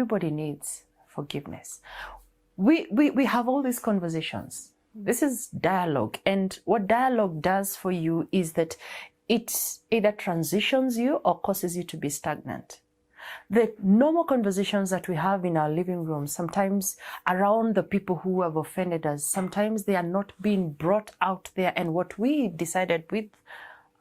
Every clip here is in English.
everybody needs forgiveness. We have all these conversations. This is dialogue. And what dialogue does for you is that it either transitions you or causes you to be stagnant. The normal conversations that we have in our living room, sometimes around the people who have offended us, sometimes they are not being brought out there. And what we decided with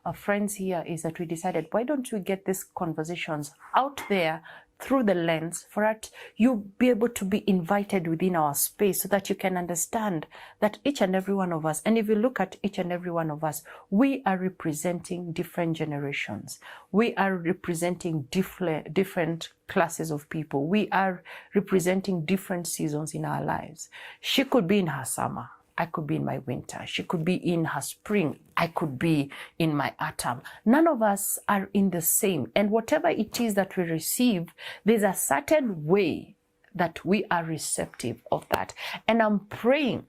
our friends here is that we decided, why don't we get these conversations out there through the lens for that you be able to be invited within our space so that you can understand that each and every one of us, and if you look at each and every one of us, we are representing different generations. We are representing different classes of people. We are representing different seasons in our lives. She could be in her summer. I could be in my winter. She could be in her spring. I could be in my autumn. None of us are in the same. And whatever it is that we receive, there's a certain way that we are receptive of that. And I'm praying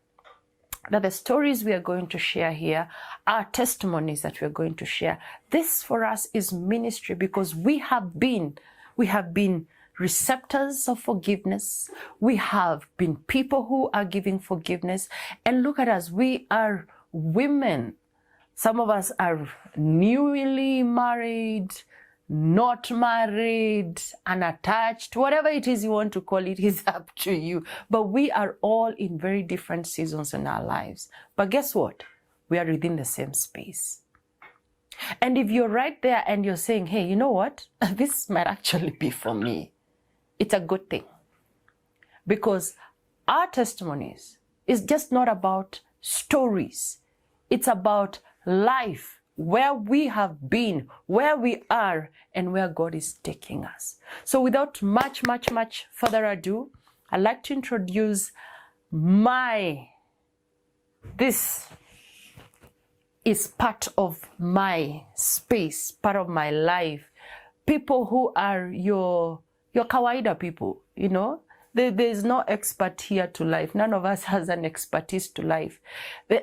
that the stories we are going to share here are testimonies that we are going to share. This for us is ministry because we have been receptors of forgiveness. We have been people who are giving forgiveness. And look at us, we are women. Some of us are newly married, not married, unattached, whatever it is you want to call it is up to you. But we are all in very different seasons in our lives. But guess what? We are within the same space. And if you're right there and you're saying, hey, you know what? This might actually be for me. It's a good thing. Because our testimonies is just not about stories. It's about life, where we have been, where we are, and where God is taking us. So without much further ado, I'd like to introduce this is part of my space, part of my life. People who are your kawaida people, you know. There's no expert here to life. None of us has an expertise to life.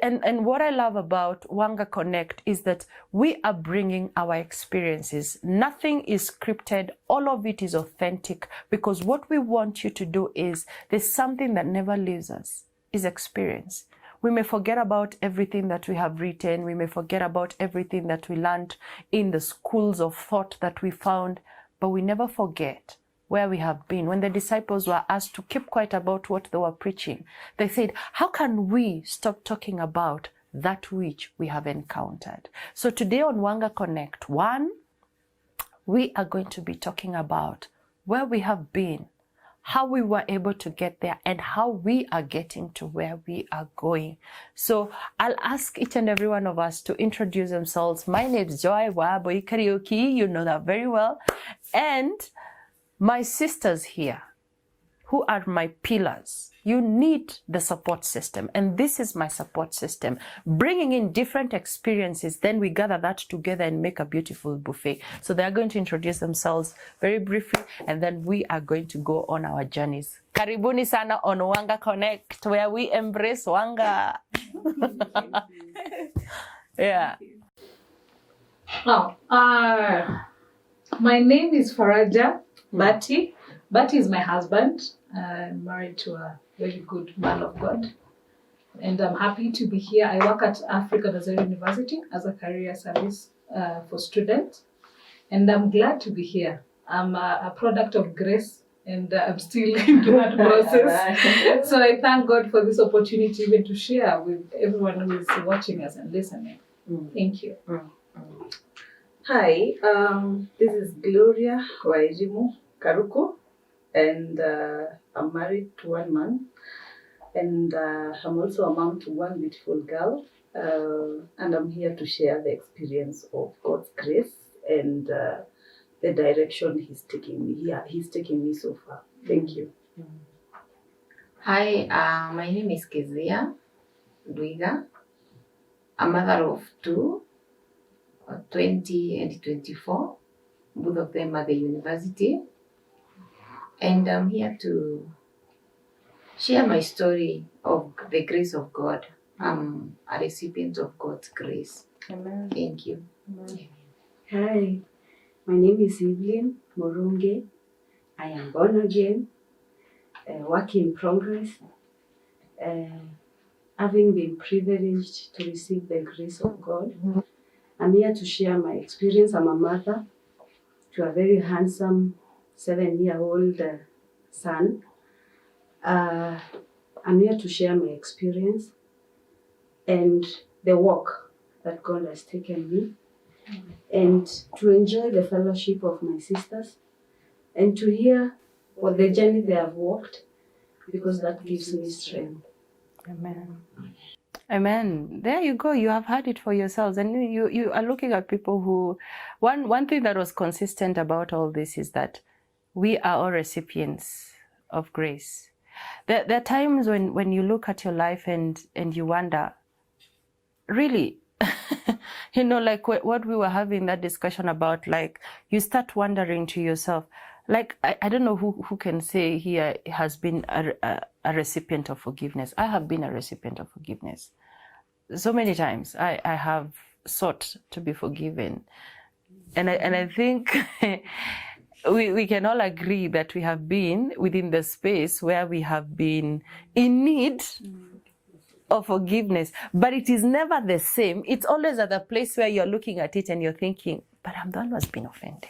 And what I love about Wanga Connect is that we are bringing our experiences. Nothing is scripted. All of it is authentic because what we want you to do is, there's something that never leaves us, is experience. We may forget about everything that we have written. We may forget about everything that we learned in the schools of thought that we found, but we never forget where we have been. When the disciples were asked to keep quiet about what they were preaching, they said, how can we stop talking about that which we have encountered? So today on Wanga Connect 1, we are going to be talking about where we have been, how we were able to get there, and how we are getting to where we are going. So I'll ask each and every one of us to introduce themselves. My name is Joy Wambui, Kariuki, you know that very well. And my sisters here, who are my pillars, you need the support system. And this is my support system, bringing in different experiences. Then we gather that together and make a beautiful buffet. So they're going to introduce themselves very briefly, and then we are going to go on our journeys. Karibuni sana on Wanga Connect, where we embrace Wanga. Yeah. Oh, my name is Faraja. Bati is my husband. I'm married to a very good man of God. And I'm happy to be here. I work at African Nazarene University as a career service for students. And I'm glad to be here. I'm a product of grace, and I'm still into that process. So I thank God for this opportunity even to share with everyone who is watching us and listening. Thank you. Hi, this is Gloria Karuko, and I'm married to one man, and I'm also a mom to one beautiful girl, and I'm here to share the experience of God's grace and the direction He's taking me. Yeah, He's taking me so far. Thank you. Hi, my name is Keziah and Evelyne, a mother of 2. 20 and 24, both of them at the university. And I'm here to share my story of the grace of God. I'm a recipient of God's grace. Amen. Thank you. Amen. Hi, my name is Evelyne Moronge. I am born again work in progress. Having been privileged to receive the grace of God, I'm here to share my experience. I'm a mother to a very handsome 7-year-old son. I'm here to share my experience and the walk that God has taken me, and to enjoy the fellowship of my sisters, and to hear what the journey they have walked, because that gives me strength. Amen. Amen. There you go. You have heard it for yourselves. And you are looking at people who... One thing that was consistent about all this is that we are all recipients of grace. There are times when you look at your life and you wonder, really, like what we were having that discussion about, like you start wondering to yourself, like, I don't know who can say here has been a recipient of forgiveness. I have been a recipient of forgiveness. So many times I have sought to be forgiven. And I think we can all agree that we have been within the space where we have been in need of forgiveness. But it is never the same. It's always at the place where you're looking at it and you're thinking, but I'm the one who has been offended.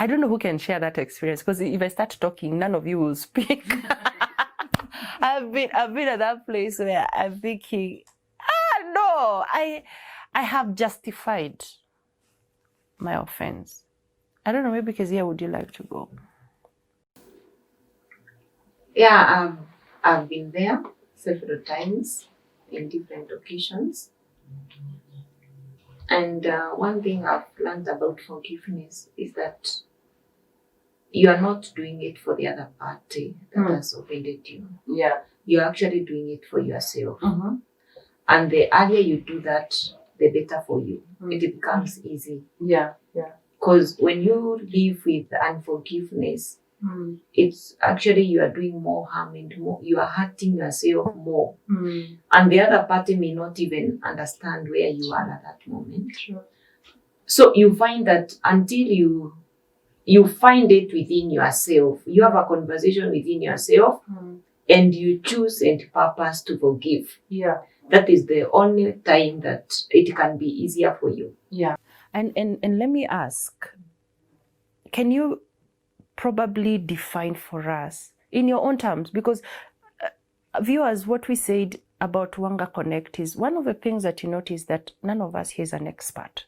I don't know who can share that experience, because if I start talking, none of you will speak. I've been at that place where I'm thinking, no, I have justified my offense. I don't know, maybe Keziah, would you like to go? Yeah, I've been there several times in different occasions. And one thing I've learned about forgiveness is that you are not doing it for the other party that has offended you. Yeah. You're actually doing it for yourself. Mm-hmm. And the earlier you do that, the better for you. It becomes easy. Yeah. Because when you live with unforgiveness, it's actually you are doing more harm and more. You are hurting yourself more. And the other party may not even understand where you are at that moment. Sure. So you find that until you find it within yourself, you have a conversation within yourself, and you choose and purpose to forgive. Yeah. That is the only time that it can be easier for you. Yeah. And let me ask, can you probably define for us in your own terms? Because viewers, what we said about Wanga Connect is one of the things that you notice that none of us here is an expert.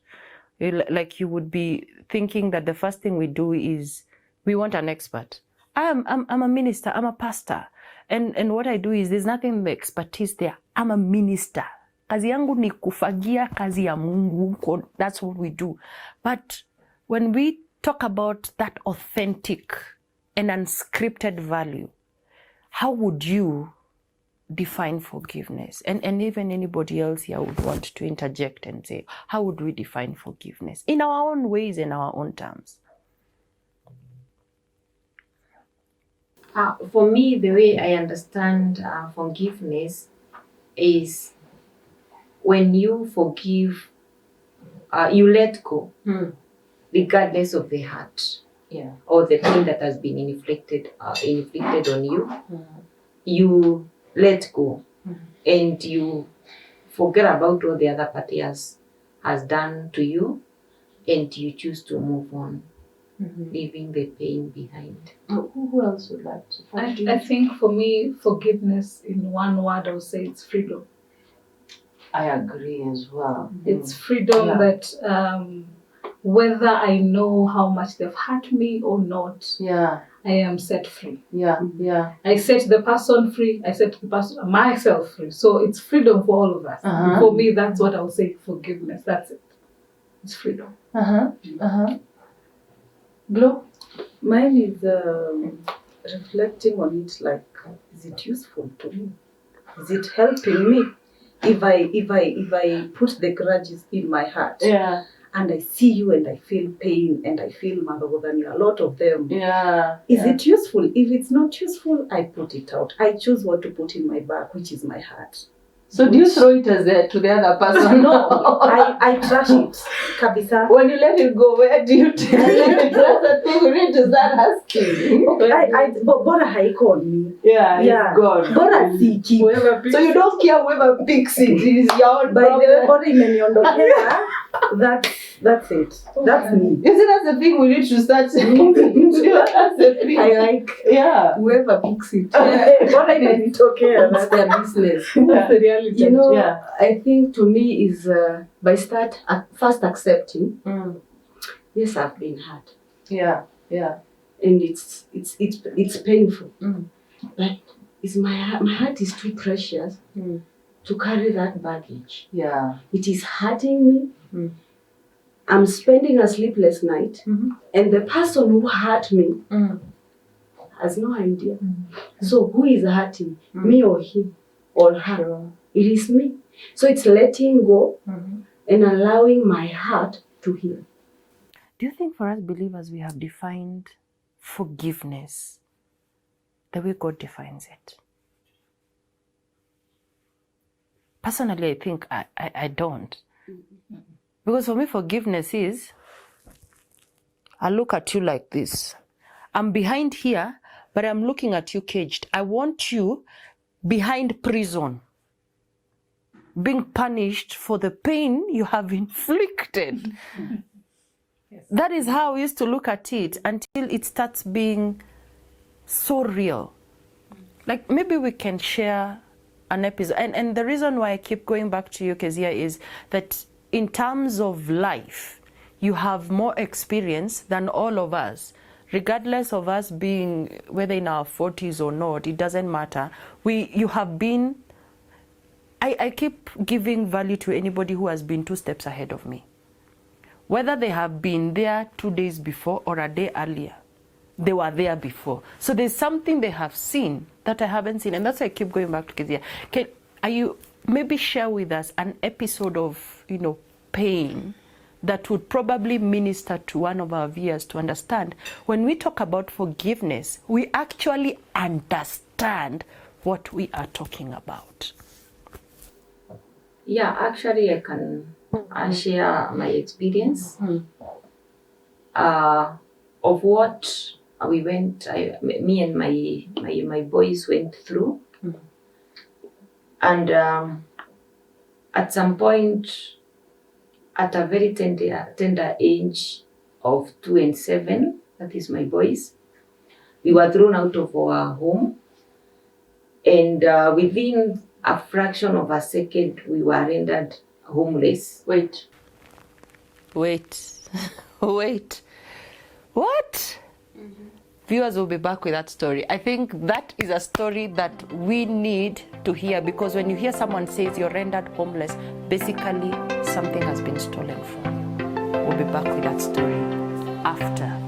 Like you would be thinking that the first thing we do is we want an expert. I'm a minister, I'm a pastor. And what I do is there's nothing the expertise there. I'm a minister. Kazi yangu ni kufagia kazi ya Mungu. That's what we do. But when we talk about that authentic and unscripted value, how would you define forgiveness? And even anybody else here would want to interject and say, how would we define forgiveness? In our own ways, in our own terms. For me, the way I understand forgiveness is when you forgive, you let go, regardless of the hurt or the pain that has been inflicted on you. You let go and you forget about what the other party has done to you, and you choose to move on, leaving the pain behind. Who else would like to? I think for me, forgiveness, in one word, I would say it's freedom. I agree as well. It's freedom that whether I know how much they've hurt me or not, I am set free. I set the person free. I set myself free. So it's freedom for all of us. For me, that's what I would say. Forgiveness. That's it. It's freedom. Glo? Mine is reflecting on it, like, is it useful to me? Is it helping me? If I put the grudges in my heart, and I see you and I feel pain and I feel mother than a lot of them, is it useful? If it's not useful, I put it out. I choose what to put in my bag, which is my heart. So do you throw it to the other person? No, I trash it. Kabisa. When you let it go, where do you take it? That's the thing we need to start asking. Bora haiko on me. Yeah, it's gone. Bora siki. So you don't care whoever picks it is your own By the way, problem. bora imeniondokea. That's it. That's me. You see, that's the thing we need to start moving to. That's the thing. I like Whoever picks it. bora imenitokea. That's their business. That's the reality. You know, Yeah. I think to me is by first accepting. Yes, I've been hurt, Yeah. and it's painful. But my heart is too precious to carry that baggage. Yeah. It is hurting me. I'm spending a sleepless night, and the person who hurt me has no idea. So who is hurting, me or him or her? Sure. It is me. So it's letting go and allowing my heart to heal. Do you think for us believers we have defined forgiveness the way God defines it? Personally, I think I don't. Because for me, forgiveness is, I look at you like this. I'm behind here, but I'm looking at you caged. I want you behind prison, being punished for the pain you have inflicted. Yes. That is how we used to look at it until it starts being so real. Like maybe we can share an episode. And the reason why I keep going back to you, Keziah, is that in terms of life, you have more experience than all of us. Regardless of us being, whether in our 40s or not, it doesn't matter. You have been, I keep giving value to anybody who has been 2 steps ahead of me. Whether they have been there 2 days before or a day earlier, they were there before. So there's something they have seen that I haven't seen. And that's why I keep going back to Keziah. Are you maybe share with us an episode of, pain that would probably minister to one of our viewers to understand when we talk about forgiveness, we actually understand what we are talking about? Yeah, actually I can share my experience of what we went, me and my boys went through. And at some point, at a very tender age of 2 and 7, that is my boys, we were thrown out of our home, and within a fraction of a second, we were rendered homeless. Wait. What? Viewers will be back with that story. I think that is a story that we need to hear, because when you hear someone says you're rendered homeless, basically something has been stolen from you. We'll be back with that story after